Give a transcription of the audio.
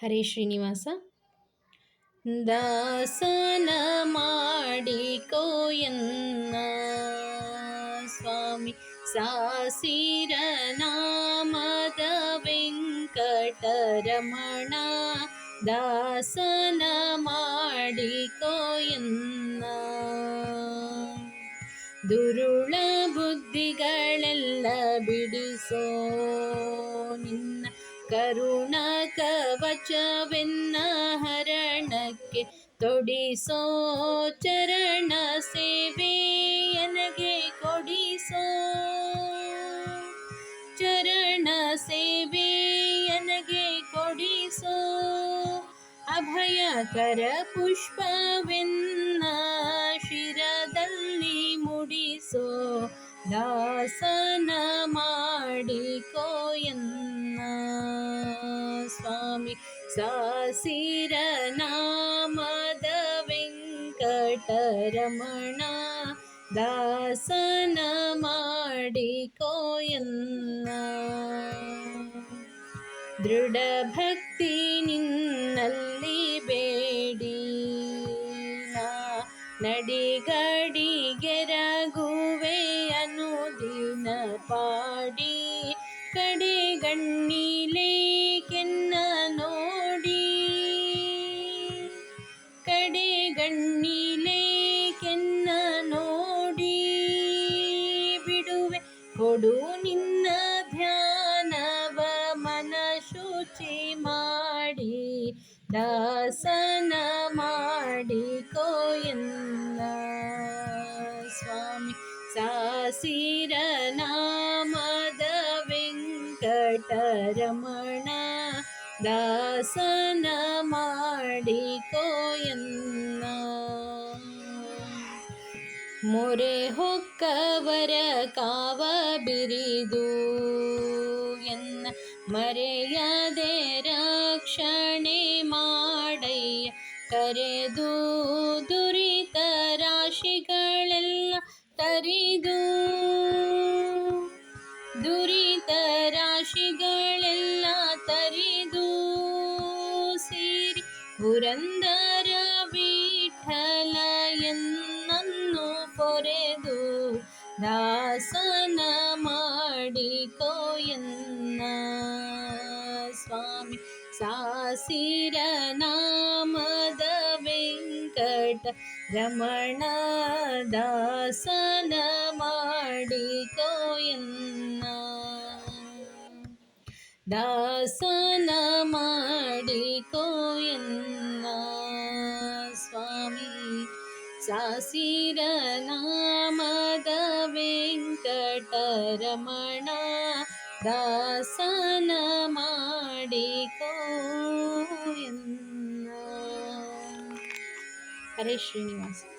ಹರೇ ಶ್ರೀನಿವಾಸ. ದಾಸನ ಮಾಡಿಕೋ ಎನ್ನ ಸ್ವಾಮಿ ಸಾಸಿರ ನಾಮದ ವೆಂಕಟರಮಣ. ದಾಸನ ಮಾಡಿಕೋ ಎನ್ನ ದುರುಳ ಬುದ್ಧಿಗಳೆಲ್ಲ ಬಿಡಿಸೋ ನಿನ್ನ ಕರುಣ ಕವಚವೆನ್ನ ಹರಣಕ್ಕೆ ತೊಡಿಸೋ. ಚರಣ ಸೇವೆ ನನಗೆ ಕೊಡಿಸೋ. ಚರಣ ಸೇವೆ ನನಗೆ ಕೊಡಿಸೋ. ಅಭಯಕರ ಪುಷ್ಪವೆನ್ನ ಶಿರದಲ್ಲಿ ಮುಡಿಸೋ. ದಾಸನ ಮಾಡಿಕೋ ಎನ್ನ ಸ್ವಾಮಿ ಸಾಸಿರ ನಾಮದ ವೆಂಕಟರಮಣ. ದಾಸನ ಮಾಡಿಕೋ ಎನ್ನ ದೃಢ ಭಕ್ತಿ ನಿನ್ನಲ್ಲಿ ಬೇಡಿ ನಾ ನಡಿಗಡಿಗೆರಗುವೆ ಅನುದಿನ ಪಾಡಿ. ಕಡೆಗಣ್ಣಿಲೆ ಕೆನ್ನ ನೋಡಿ. ಕಡೆಗಣ್ಣಿಲೆ ಕೆನ್ನ ನೋಡಿ ಬಿಡುವೆ ಕೊಡು ನಿನ್ನ ಧ್ಯಾನವ ಮನ ಶುಚಿ ಮಾಡಿ. ದಾಸನ ಮಾಡಿಕೋ ಎನ್ನ ಸ್ವಾಮಿ ಸಾಸಿರ ನಾಮದ ವೆಂಕಟರಮಣ. ದಾಸನ ಮಾಡಿಕೋ ಎನ್ನ ಮೊರೆ ಹೊಕ್ಕವರ ಕಾವ ಬಿರಿದು ಎನ್ನ ಮರೆಯದೆ ರಕ್ಷಣೆ ಮಾಡಯ್ಯ. ಕರೆದು ದುರಿತ ರಾಶಿಗಳೆಲ್ಲ ತರಿದು. ದುರಿತ ರಾಶಿಗಳೆಲ್ಲ ತರಿದು ಸೇರಿ ಪುರಂದರ ವಿಠಲ ಎನ್ನನ್ನು ಪೊರೆದು. ದಾಸನ ಮಾಡಿಕೋ ಎನ್ನ ಸ್ವಾಮಿ ಸಾಸಿರ ನಾಮದ ವೆಂಕಟರಮಣ. ದಾಸನ ಮಾಡಿಕೋ ಎನ್ನ ದಾಸನ ಮಾಡಿಕೋ ಎನ್ನ ಸ್ವಾಮಿ ಸಾಸಿರ ನಾಮದ ವೆಂಕಟರಮಣ. ದಾಸನ ಮಾಡಿಕೋ ಎನ್ನ. ಹರೇ ಶ್ರೀನಿವಾಸ.